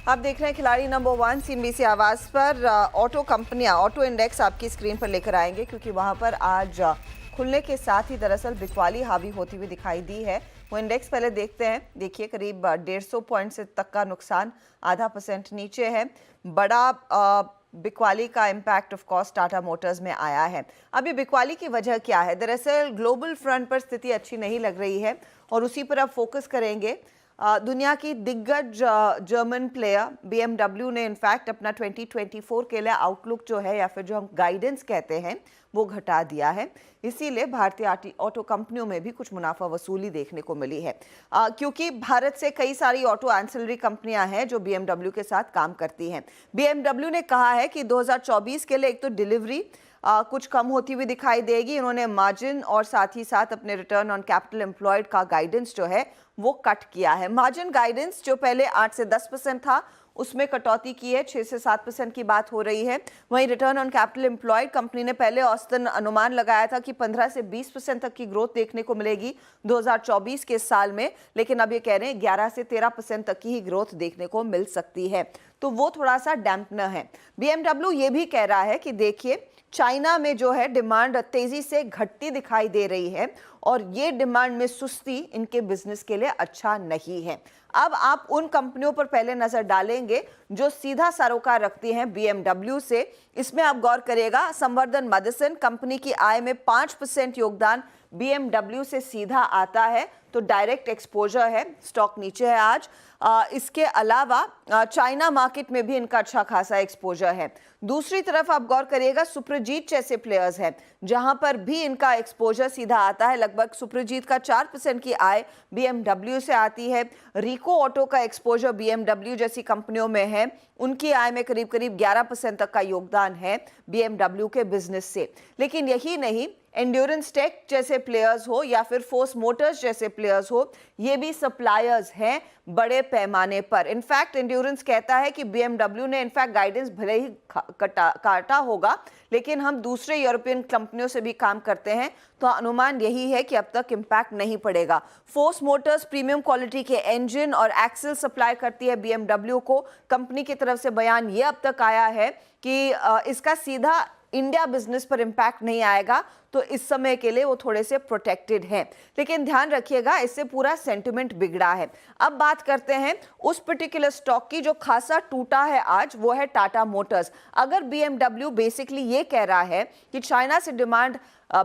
आप देख रहे हैं खिलाड़ी नंबर 1 सीएनबीसी आवाज पर। ऑटो कंपनियां ऑटो इंडेक्स आपकी स्क्रीन पर लेकर आएंगे क्योंकि वहां पर आज खुलने के साथ ही दरअसल बिकवाली हावी होती हुई दिखाई दी है। वो इंडेक्स पहले देखते हैं। देखिए करीब 150 पॉइंट से तक का नुकसान, आधा परसेंट नीचे है। बड़ा बिकवाली का impact of course Tata Motors में आया है। अब ये बिकवाली की वजह क्या है? दरअसल ग्लोबल फ्रंट पर स्थिति अच्छी नहीं लग रही है और उसी पर अब फोकस करेंगे। दुनिया की दिग्गज जर्मन प्लेयर BMW ने इनफैक्ट अपना 2024 के लिए आउटलुक जो है या फिर जो हम गाइडेंस कहते हैं वो घटा दिया है। इसीलिए भारतीय ऑटो कंपनियों में भी कुछ मुनाफा वसूली देखने को मिली है, क्योंकि भारत से कई सारी ऑटो एंसिलरी कंपनियां हैं जो BMW के साथ काम करती हैं। BMW ने कहा है कि 2024 के लिए एक तो डिलीवरी कुछ कम होती हुई दिखाई देगी। इन्होंने मार्जिन और साथ ही साथ अपने रिटर्न ऑन कैपिटल एम्प्लॉयड का गाइडेंस जो है वो कट किया है। मार्जिन गाइडेंस जो पहले 8 से 10% था उसमें कटौती की है, 6 से 7% की बात हो रही है। वहीं return on capital employed company ने पहले औसतन अनुमान लगाया था कि 15 से 20% तक की ग्रोथ देखने को मिलेगी 2024 के साल में, लेकिन अब ये कह रहे हैं 11 से 13% तक की ही ग्रोथ देखने को मिल सकती है। तो वो थोड़ा सा डैम्पनर है। BMW ये भी कह रहा है कि देखिए चाइना में जो है डिमांड तेजी से घटती दिखाई दे रही है और ये डिमांड में सुस्ती इनके बिजनेस के लिए अच्छा नहीं है। अब आप उन कंपनियों पर पहले नजर डालेंगे जो सीधा सरोकार रखती हैं BMW से। इसमें आप गौर करिएगा, संवर्धन मदरसन कंपनी की आय में 5% योगदान BMW से सीधा आता है, तो डायरेक्ट एक्सपोजर है। स्टॉक नीचे है आज। इसके अलावा चाइना मार्केट में भी इनका अच्छा खासा एक्सपोजर है। दूसरी तरफ आप गौर करिएगा, सुप्रजीत जैसे प्लेयर्स हैं जहां पर भी इनका एक्सपोजर सीधा आता है। लगभग सुप्रजीत का 4% की आय BMW से आती है। रिको ऑटो का एक्सपोजर BMW जैसी कंपनियों में है, उनकी आय में करीब करीब 11% तक का योगदान है BMW के बिजनेस से। लेकिन यही नहीं, एंड्योरेंस टेक जैसे प्लेयर्स हो या फिर फोर्स मोटर्स जैसे प्लेयर्स हो, ये भी सप्लायर्स हैं बड़े पैमाने पर। इनफैक्ट एंड्योरेंस कहता है कि BMW ने इनफैक्ट गाइडेंस भले ही काटा होगा, लेकिन हम दूसरे यूरोपियन कंपनियों से भी काम करते हैं, तो अनुमान यही है कि अब तक इम्पैक्ट नहीं पड़ेगा। फोर्स मोटर्स प्रीमियम क्वालिटी के इंजन और एक्सल सप्लाई करती है BMW को। कंपनी की तरफ से बयान ये अब तक आया है कि इसका सीधा इंडिया बिजनेस पर इंपैक्ट नहीं आएगा, तो इस समय के लिए वो थोड़े से प्रोटेक्टेड हैं। लेकिन ध्यान रखिएगा, इससे पूरा सेंटिमेंट बिगड़ा है। अब बात करते हैं उस पर्टिकुलर स्टॉक की जो खासा टूटा है आज, वो है टाटा मोटर्स। अगर BMW बेसिकली ये कह रहा है कि चाइना से डिमांड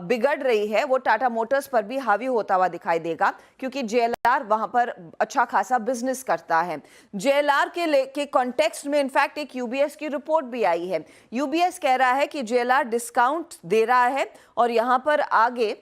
बिगड़ रही है, वो टाटा मोटर्स पर भी हावी होता हुआ दिखाई देगा, क्योंकि JLR वहां पर अच्छा खासा बिजनेस करता है। JLR के कॉन्टेक्स्ट में इनफैक्ट एक UBS की रिपोर्ट भी आई है। UBS कह रहा है कि JLR डिस्काउंट दे रहा है और यहां पर आगे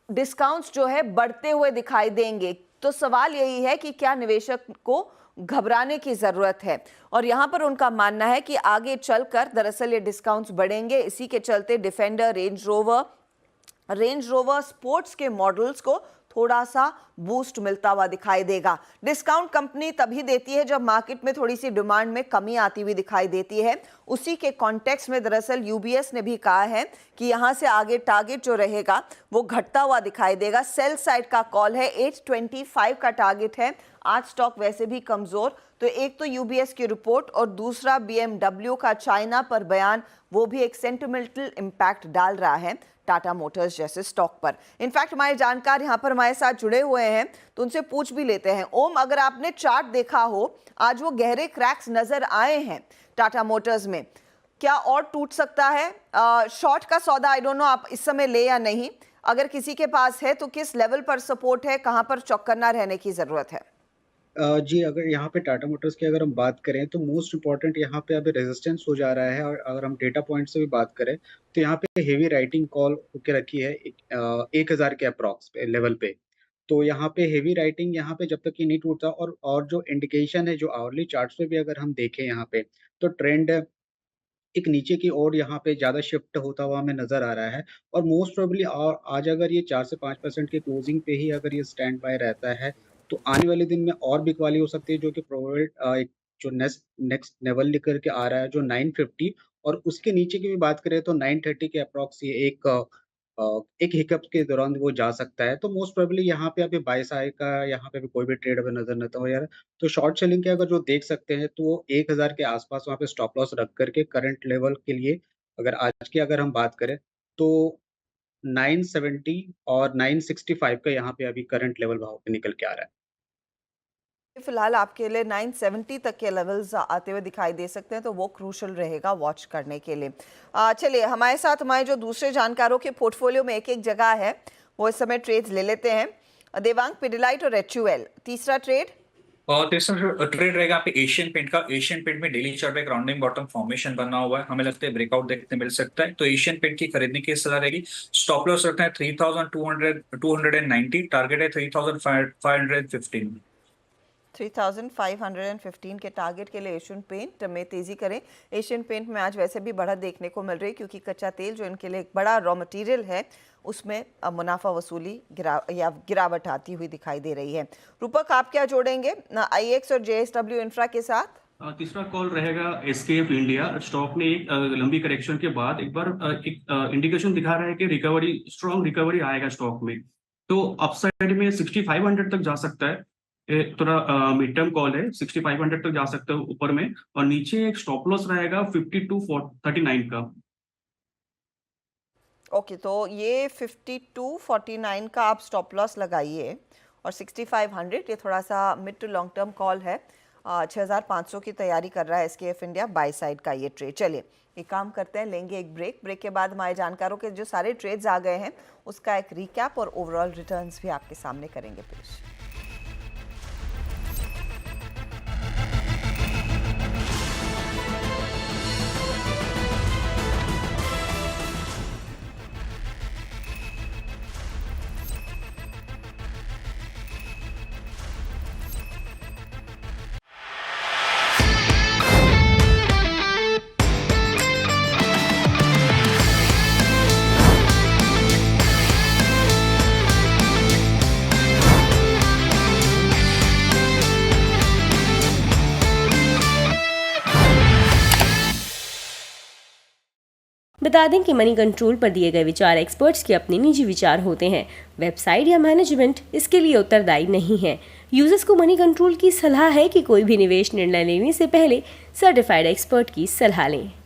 डिस्काउंट्स जो है बढ़ते हुए दिखाई देंगे। तो सवाल यही है कि क्या निवेशक को घबराने की जरूरत है, और यहां पर उनका मानना है कि आगे चलकर दरअसल ये डिस्काउंट्स बढ़ेंगे। इसी के चलते डिफेंडर, रेंज रोवर स्पोर्ट्स के मॉडल्स को थोड़ा सा बूस्ट मिलता हुआ दिखाई देगा। डिस्काउंट कंपनी तभी देती है जब मार्केट में थोड़ी सी डिमांड में कमी आती हुई दिखाई देती है। उसी के कॉन्टेक्स्ट में दरअसल UBS ने भी कहा है कि यहां से आगे टारगेट जो रहेगा वो घटता हुआ दिखाई देगा। सेल साइड का कॉल है, 825 का टारगेट है। आज स्टॉक वैसे भी कमजोर, तो एक तो UBS की रिपोर्ट और दूसरा BMW का चाइना पर बयान, वो भी एक सेंटिमेंटल इंपैक्ट डाल रहा है टाटा मोटर्स जैसे स्टॉक पर। इनफैक्ट हमारे जानकार यहां पर हमारे साथ जुड़े हुए हैं, तो उनसे पूछ भी लेते हैं। ओम, अगर आपने चार्ट देखा हो, आज वो गहरे क्रैक्स नजर आए हैं टाटा मोटर्स में, क्या और टूट सकता है? शॉर्ट का सौदा आई डोंट नो आप इस समय ले या नहीं, अगर किसी के पास है तो किस लेवल पर सपोर्ट है, कहां पर चौकन्ना रहने की जरूरत है? जी, अगर यहाँ पे टाटा मोटर्स की अगर हम बात करें तो मोस्ट इम्पोर्टेंट यहाँ पे अभी रेजिस्टेंस हो जा रहा है, और अगर हम डेटा पॉइंट से भी बात करें तो यहाँ पे हेवी राइटिंग कॉल होके रखी है 1000 के अप्रॉक्स पे लेवल पे। तो यहाँ पे हेवी राइटिंग यहाँ पे जब तक ये नहीं टूटता, और जो इंडिकेशन है जो आवरली चार्ट्स पे भी अगर हम देखें यहाँ पे, तो ट्रेंड एक नीचे की ओर यहाँ पे ज़्यादा शिफ्ट होता हुआ हमें नज़र आ रहा है। और मोस्ट प्रोबेबली आज अगर ये 4 से 5% की क्लोजिंग पे ही अगर ये स्टैंड बाय रहता है, तो आने वाले दिन में और बिकवाली हो सकती है, जो कि प्रोबेबल एक जो नेक्स्ट नेक्स्ट लेवल लेकर के आ रहा है जो 950, और उसके नीचे की भी बात करें तो 930 के अप्रॉक्स ये एक एक हिकअप के दौरान वो जा सकता है, तो मोस्ट प्रोबेबली यहाँ पे अभी 22 आय का यहाँ पे भी कोई भी ट्रेड अभी नज़र नहीं हो यार। तो शॉर्ट सेलिंग के अगर जो देख सकते हैं, तो वो 1000 के आस-पास वहाँ पे स्टॉप लॉस रख कर के करंट लेवल के लिए अगर आज की अगर हम बात करें, तो 970 और 965 का यहाँ पे अभी करंट लेवल भाव पे निकल के आ रहा है। फिलहाल आपके लिए 970 तक के लेवल्स आते हुए दिखाई दे सकते हैं, तो वो क्रूशल रहेगा वॉच करने के लिए। चलिए हमारे साथ हमारे जो दूसरे जानकारों के पोर्टफोलियो में एक एक जगह है, वो इस समय ट्रेड्स ले लेते हैं। देवांग, पिडिलाइट और एचयूएल, तीसरा ट्रेड। और तीसरा ट्रेड रहेगा पे एशियन पेंट का। एशियन पेंट में डेली चार्ट पे एक राउंडिंग बॉटम फॉर्मेशन बना हुआ है, हमें लगता है ब्रेकआउट देखने मिल सकता है, तो एशियन पेंट की खरीदने की सलाह रहेगी। स्टॉप लॉस रखना है 3290, टारगेट है 3515। 3515 के टारगेट के लिए एशियन पेंट में तेजी करें। एशियन पेंट में आज वैसे भी बढ़त देखने को मिल रही है, क्योंकि कच्चा तेल जो इनके लिए एक बड़ा रॉ मटेरियल है, उसमें मुनाफा वसूली गिरावट आती हुई दिखाई दे रही है। रूपक, आप क्या जोड़ेंगे आईएक्स और जेएसडब्ल्यू इंफ्रा के साथ? तीसरा कॉल रहेगा एसकेएफ इंडिया। स्टॉक ने एक लंबी करेक्शन के बाद एक बार एक इंडिकेशन दिखा रहा है कि रिकवरी, स्ट्रॉन्ग रिकवरी आएगा स्टॉक में, तो अपसाइड में 6500 तक जा सकता है। थोड़ा मिड टर्म कॉल है, 6500 तक जा सकता है ऊपर में, और नीचे एक स्टॉप लॉस रहेगा 5239 का। ओके, तो ये 5249 का आप स्टॉप लॉस लगाइए, और 6500 ये थोड़ा सा mid to long term call है। 6500 की तैयारी कर रहा है एसकेएफ इंडिया, बाय साइड का ये ट्रेड। चलिए एक काम करते हैं, लेंगे एक ब्रेक के बाद हमारे जानकारों के जो सारे ट्रेड्स आ गए हैं उसका एक रिकैप और ओवरऑल रिटर्न्स भी आपके सामने करेंगे पेश। बता दें कि मनी कंट्रोल पर दिए गए विचार एक्सपर्ट्स के अपने निजी विचार होते हैं। वेबसाइट या मैनेजमेंट इसके लिए उत्तरदायी नहीं है। यूजर्स को मनी कंट्रोल की सलाह है कि कोई भी निवेश निर्णय लेने से पहले सर्टिफाइड एक्सपर्ट की सलाह लें।